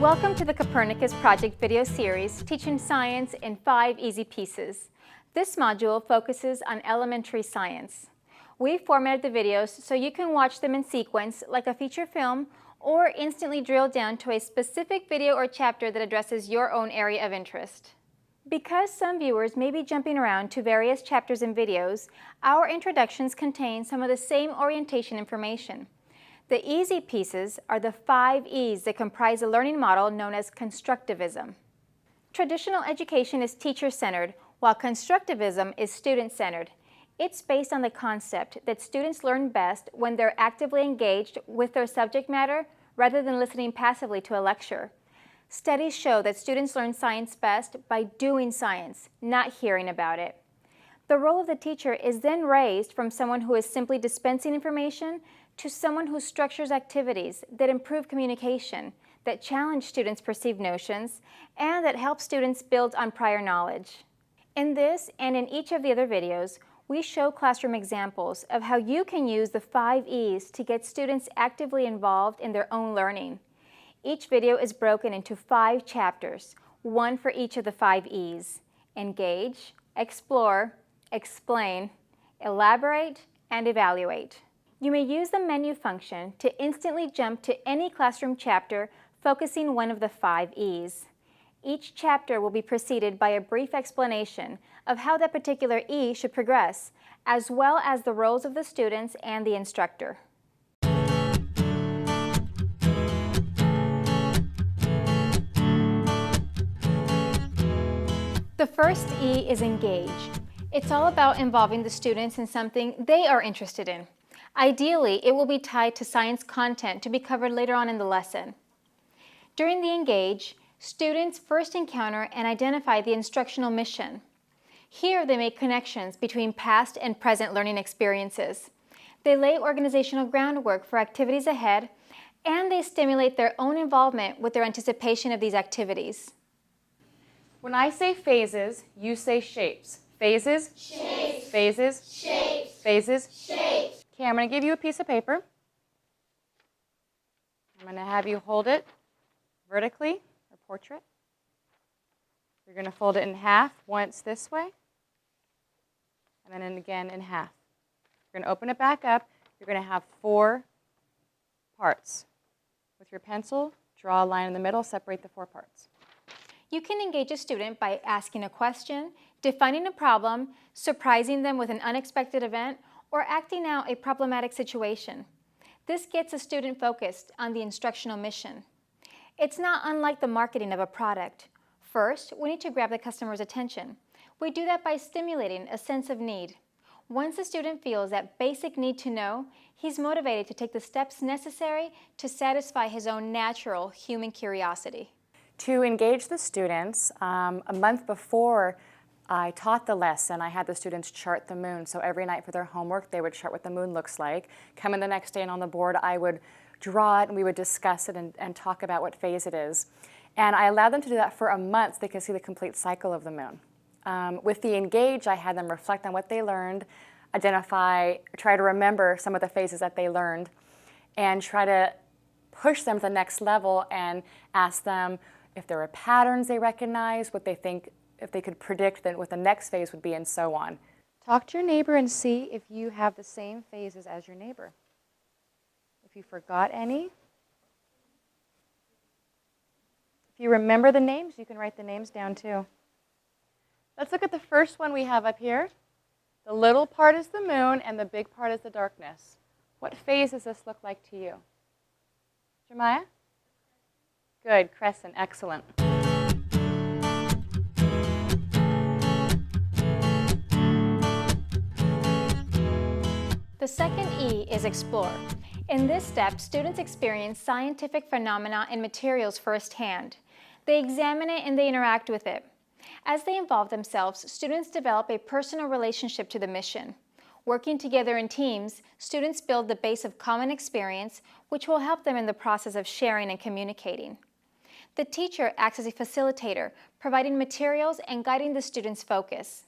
Welcome to the Copernicus Project video series teaching science in 5 easy pieces. This module focuses on elementary science. We formatted the videos so you can watch them in sequence like a feature film or instantly drill down to a specific video or chapter that addresses your own area of interest. Because some viewers may be jumping around to various chapters and videos, our introductions contain some of the same orientation information. The easy pieces are the 5 E's that comprise a learning model known as constructivism. Traditional education is teacher-centered, while constructivism is student-centered. It's based on the concept that students learn best when they're actively engaged with their subject matter rather than listening passively to a lecture. Studies show that students learn science best by doing science, not hearing about it. The role of the teacher is then raised from someone who is simply dispensing information to someone who structures activities that improve communication, that challenge students' perceived notions, and that help students build on prior knowledge. In this and in each of the other videos, we show classroom examples of how you can use the 5 E's to get students actively involved in their own learning. Each video is broken into 5 chapters, one for each of the 5 E's: engage, explore, explain, elaborate, and evaluate. You may use the menu function to instantly jump to any classroom chapter focusing one of the 5 E's. Each chapter will be preceded by a brief explanation of how that particular E should progress, as well as the roles of the students and the instructor. The first E is engage. It's all about involving the students in something they are interested in. Ideally, it will be tied to science content to be covered later on in the lesson. During the engage, students first encounter and identify the instructional mission. Here they make connections between past and present learning experiences. They lay organizational groundwork for activities ahead, and they stimulate their own involvement with their anticipation of these activities. When I say phases, you say shapes. Phases, Shapes. phases, Shapes. phases. Shapes. Okay, I'm going to give you a piece of paper. I'm going to have you hold it vertically, or portrait. You're going to fold it in half, once this way, and then again in half. You're going to open it back up. You're going to have 4 parts. With your pencil, draw a line in the middle, separate the 4 parts. You can engage a student by asking a question, defining a problem, surprising them with an unexpected event, or acting out a problematic situation. This gets a student focused on the instructional mission. It's not unlike the marketing of a product. First, we need to grab the customer's attention. We do that by stimulating a sense of need. Once a student feels that basic need to know, he's motivated to take the steps necessary to satisfy his own natural human curiosity. To engage the students, a month before I taught the lesson, I had the students chart the moon. So every night for their homework, they would chart what the moon looks like. Come in the next day and on the board, I would draw it and we would discuss it and talk about what phase it is. And I allowed them to do that for a month so they could see the complete cycle of the moon. With the engage, I had them reflect on what they learned, identify, try to remember some of the phases that they learned, and try to push them to the next level and ask them if there were patterns they recognize, what they think, if they could predict then what the next phase would be, and so on. Talk to your neighbor and see if you have the same phases as your neighbor. If you forgot any. If you remember the names, you can write the names down too. Let's look at the first one we have up here. The little part is the moon and the big part is the darkness. What phase does this look like to you? Jeremiah? Good, crescent, excellent. The second E is explore. In this step, students experience scientific phenomena and materials firsthand. They examine it and they interact with it. As they involve themselves, students develop a personal relationship to the mission. Working together in teams, students build the base of common experience, which will help them in the process of sharing and communicating. The teacher acts as a facilitator, providing materials and guiding the student's focus.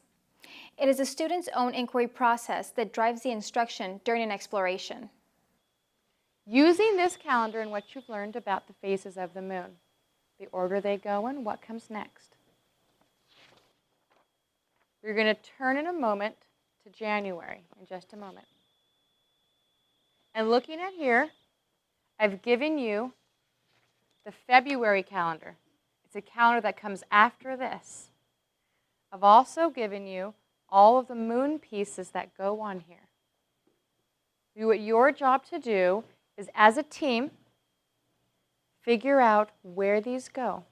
It is the student's own inquiry process that drives the instruction during an exploration. Using this calendar and what you've learned about the phases of the moon, the order they go in, what comes next. We're going to turn in a moment to January, in just a moment. And looking at here, I've given you the February calendar. It's a calendar that comes after this. I've also given you all of the moon pieces that go on here. What your job to do is, as a team, figure out where these go.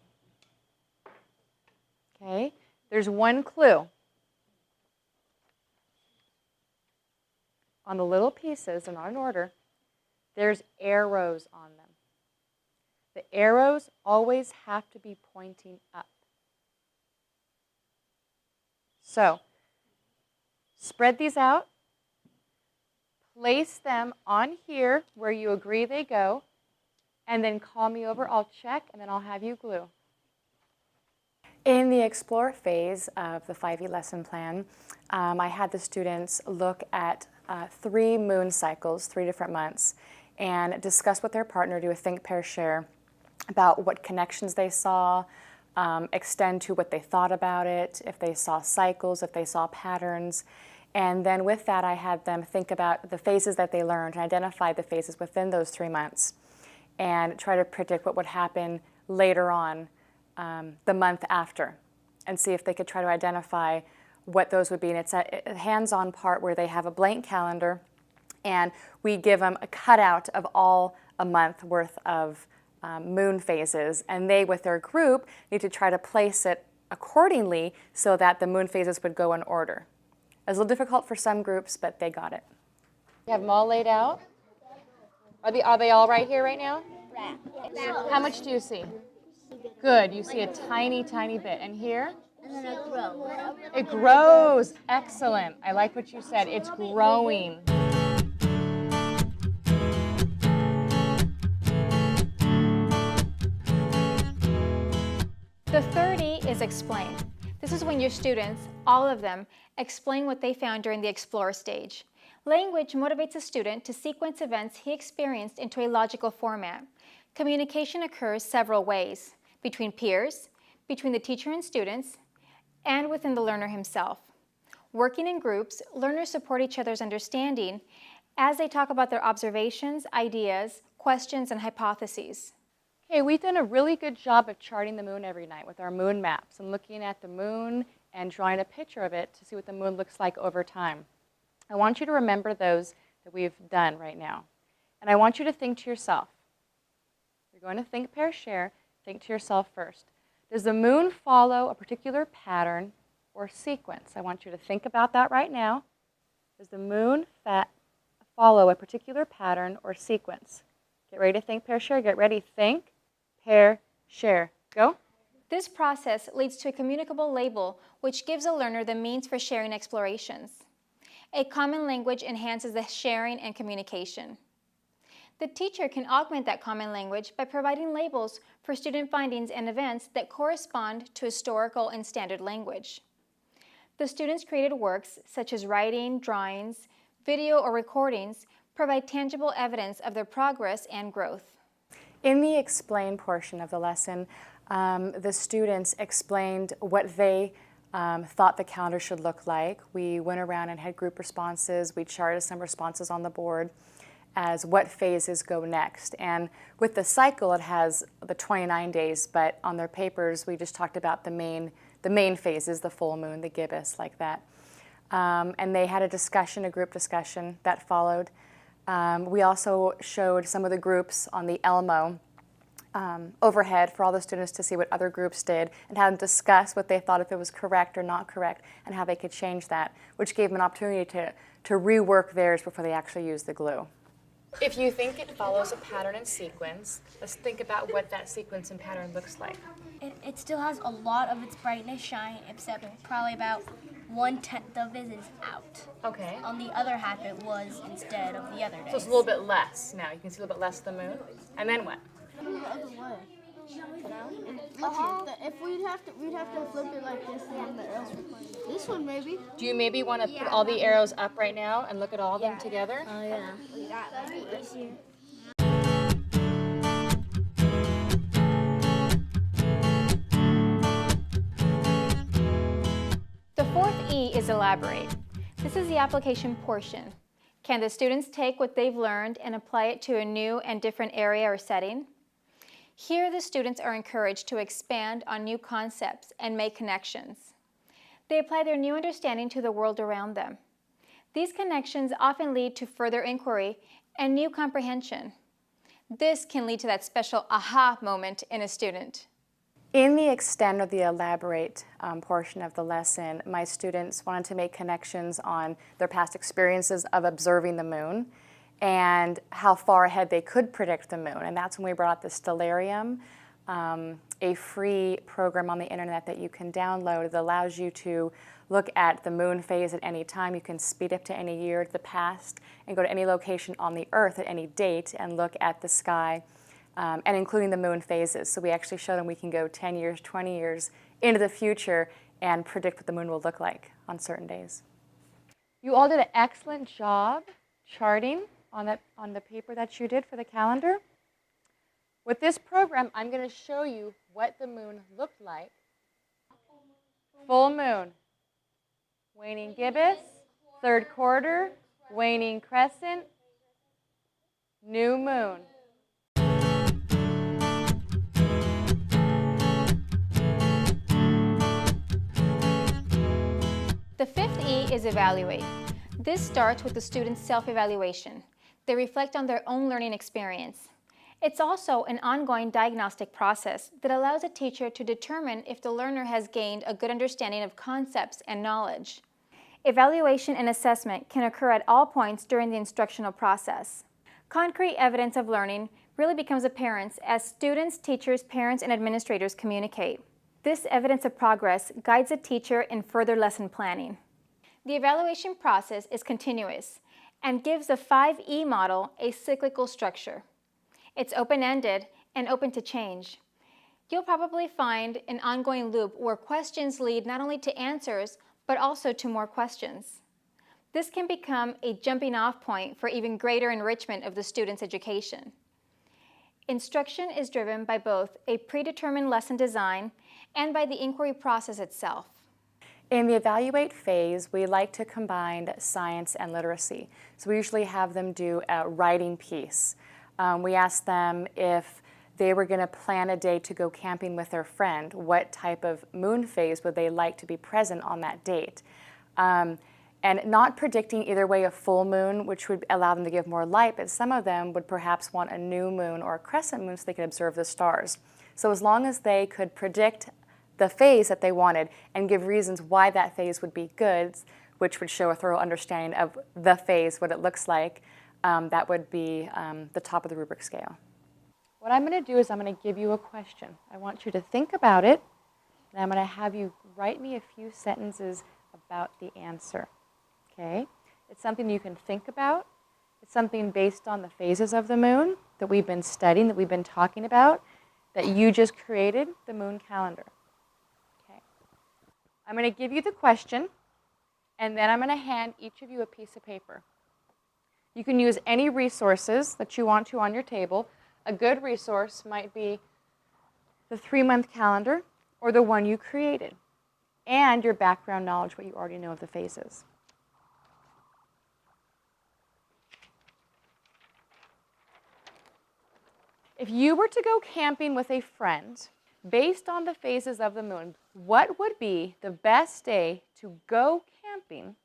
Okay? There's one clue. On the little pieces, they're not in order, there's arrows on them. The arrows always have to be pointing up. So, spread these out, place them on here where you agree they go, and then call me over, I'll check, and then I'll have you glue. In the Explore phase of the 5E lesson plan, I had the students look at 3 moon cycles, 3 different months, and discuss with their partner, do a think, pair, share about what connections they saw, extend to what they thought about it, if they saw cycles, if they saw patterns. And then with that, I had them think about the phases that they learned and identify the phases within those 3 months and try to predict what would happen later on the month after and see if they could try to identify what those would be. And it's a hands-on part where they have a blank calendar and we give them a cutout of all a month worth of moon phases, and they, with their group, need to try to place it accordingly so that the moon phases would go in order. It was a little difficult for some groups, but they got it. You have them all laid out? Are they all right here right now? How much do you see? Good. You see a tiny, tiny bit. And here? And then it grows. It grows. Excellent. I like what you said. It's growing. The third E is explain. This is when your students, all of them, explain what they found during the Explore stage. Language motivates a student to sequence events he experienced into a logical format. Communication occurs several ways: between peers, between the teacher and students, and within the learner himself. Working in groups, learners support each other's understanding as they talk about their observations, ideas, questions, and hypotheses. Okay, we've done a really good job of charting the moon every night with our moon maps and looking at the moon and drawing a picture of it to see what the moon looks like over time. I want you to remember those that we've done right now. And I want you to think to yourself. You're going to think, pair, share. Think to yourself first. Does the moon follow a particular pattern or sequence? I want you to think about that right now. Does the moon follow a particular pattern or sequence? Get ready to think, pair, share. Get ready, think, pair, share. Go. This process leads to a communicable label, which gives a learner the means for sharing explorations. A common language enhances the sharing and communication. The teacher can augment that common language by providing labels for student findings and events that correspond to historical and standard language. The students' created works, such as writing, drawings, video, or recordings, provide tangible evidence of their progress and growth. In the explain portion of the lesson, the students explained what they thought the calendar should look like. We went around and had group responses. We charted some responses on the board as what phases go next. And with the cycle, it has the 29 days, but on their papers, we just talked about the main phases, the full moon, the gibbous, like that. And they had a discussion, a group discussion that followed. We also showed some of the groups on the Elmo overhead for all the students to see what other groups did and had them discuss what they thought, if it was correct or not correct, and how they could change that, which gave them an opportunity to rework theirs before they actually used the glue. If you think it follows a pattern and sequence, let's think about what that sequence and pattern looks like. It still has a lot of its brightness shine, except probably about 1/10 of it is out. Okay. On the other half, it was instead of the other days. So it's a little bit less now. You can see a little bit less of the moon. And then what? The other way. If we'd have to flip it like this, and the arrows would point this one maybe. Do you maybe want to put all the arrows up right now and look at all of them together? Oh yeah. That might be easier. is elaborate. This is the application portion. Can the students take what they've learned and apply it to a new and different area or setting? Here, the students are encouraged to expand on new concepts and make connections. They apply their new understanding to the world around them. These connections often lead to further inquiry and new comprehension. This can lead to that special aha moment in a student. In the extend or the elaborate portion of the lesson, my students wanted to make connections on their past experiences of observing the moon and how far ahead they could predict the moon. And that's when we brought up the Stellarium, a free program on the internet that you can download that allows you to look at the moon phase at any time. You can speed up to any year to the past and go to any location on the Earth at any date and look at the sky, and including the moon phases. So we actually show them we can go 10 years, 20 years into the future and predict what the moon will look like on certain days. You all did an excellent job charting on the paper that you did for the calendar. With this program, I'm going to show you what the moon looked like. Full moon, waning gibbous, third quarter, waning crescent, new moon. The fifth E is evaluate. This starts with the student's self-evaluation. They reflect on their own learning experience. It's also an ongoing diagnostic process that allows a teacher to determine if the learner has gained a good understanding of concepts and knowledge. Evaluation and assessment can occur at all points during the instructional process. Concrete evidence of learning really becomes apparent as students, teachers, parents, and administrators communicate. This evidence of progress guides a teacher in further lesson planning. The evaluation process is continuous and gives the 5E model a cyclical structure. It's open-ended and open to change. You'll probably find an ongoing loop where questions lead not only to answers, but also to more questions. This can become a jumping-off point for even greater enrichment of the student's education. Instruction is driven by both a predetermined lesson design and by the inquiry process itself. In the evaluate phase, we like to combine science and literacy. So we usually have them do a writing piece. We ask them if they were going to plan a day to go camping with their friend, what type of moon phase would they like to be present on that date? And not predicting either way a full moon, which would allow them to give more light, but some of them would perhaps want a new moon or a crescent moon so they could observe the stars. So as long as they could predict the phase that they wanted and give reasons why that phase would be good, which would show a thorough understanding of the phase, what it looks like, that would be the top of the rubric scale. What I'm going to do is I'm going to give you a question. I want you to think about it, and I'm going to have you write me a few sentences about the answer. Okay? It's something you can think about. It's something based on the phases of the moon that we've been studying, that we've been talking about, that you just created, the moon calendar. Okay. I'm going to give you the question, and then I'm going to hand each of you a piece of paper. You can use any resources that you want to on your table. A good resource might be the 3-month calendar or the one you created, and your background knowledge, what you already know of the phases. If you were to go camping with a friend, based on the phases of the moon, what would be the best day to go camping?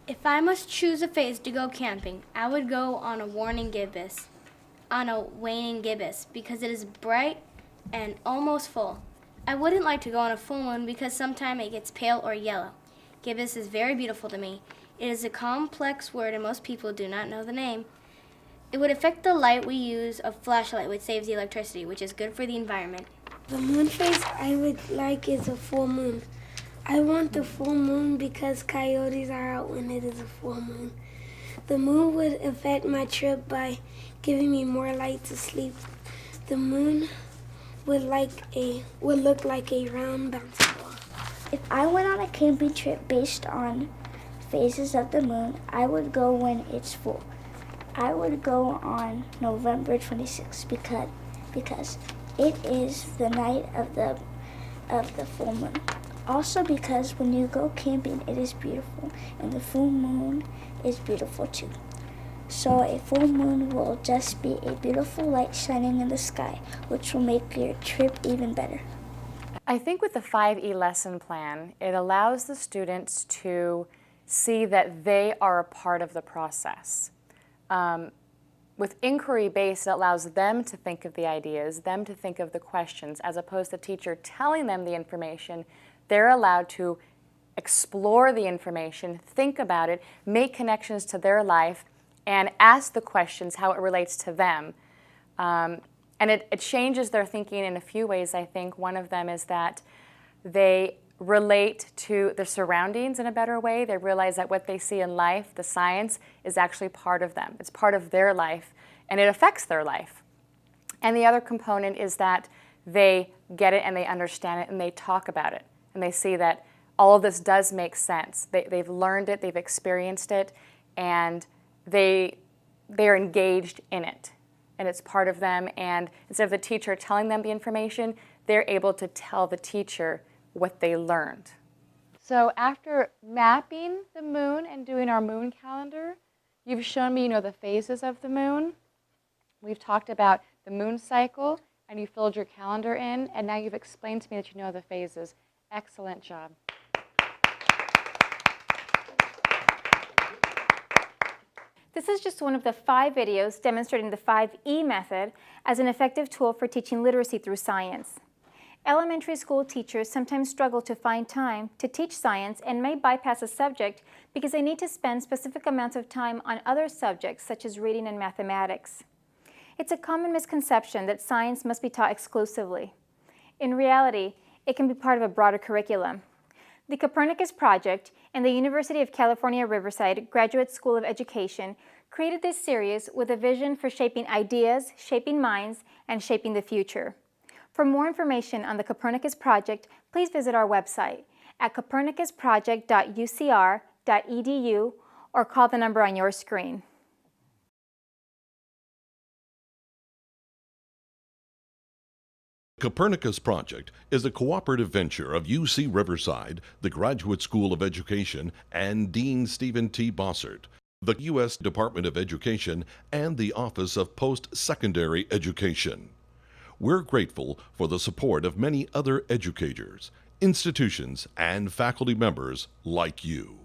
If I must choose a phase to go camping, I would go on a waning gibbous, because it is bright and almost full. I wouldn't like to go on a full moon because sometimes it gets pale or yellow. Gibbous is very beautiful to me. It is a complex word and most people do not know the name. It would affect the light we use of flashlight, which saves the electricity, which is good for the environment. The moon phase I would like is a full moon. I want the full moon because coyotes are out when it is a full moon. The moon would affect my trip by giving me more light to sleep. The moon would look like a round bouncy ball. If I went on a camping trip based on phases of the moon, I would go when it's full. I would go on November 26th because it is the night of the full moon. Also because when you go camping, it is beautiful, and the full moon is beautiful too. So a full moon will just be a beautiful light shining in the sky, which will make your trip even better. I think with the 5E lesson plan, it allows the students to see that they are a part of the process. With inquiry-based, it allows them to think of the ideas, them to think of the questions, as opposed to the teacher telling them the information. They're allowed to explore the information, think about it, make connections to their life, and ask the questions how it relates to them. And it changes their thinking in a few ways, I think. One of them is that they relate to the surroundings in a better way. They realize that what they see in life, the science, is actually part of them. It's part of their life, and it affects their life. And the other component is that they get it and they understand it and they talk about it. And they see that all of this does make sense. They've learned it, they've experienced it, and they're engaged in it. And it's part of them, and instead of the teacher telling them the information, they're able to tell the teacher what they learned. So after mapping the moon and doing our moon calendar, you've shown me, the phases of the moon. We've talked about the moon cycle, and you filled your calendar in, and now you've explained to me that you know the phases. Excellent job. This is just one of the 5 videos demonstrating the 5E method as an effective tool for teaching literacy through science. Elementary school teachers sometimes struggle to find time to teach science and may bypass a subject because they need to spend specific amounts of time on other subjects such as reading and mathematics. It's a common misconception that science must be taught exclusively. In reality, it can be part of a broader curriculum. The Copernicus Project and the University of California, Riverside Graduate School of Education created this series with a vision for shaping ideas, shaping minds, and shaping the future. For more information on the Copernicus Project, please visit our website at copernicusproject.ucr.edu or call the number on your screen. Copernicus Project is a cooperative venture of UC Riverside, the Graduate School of Education, and Dean Stephen T. Bossert, the U.S. Department of Education, and the Office of Post-Secondary Education. We're grateful for the support of many other educators, institutions, and faculty members like you.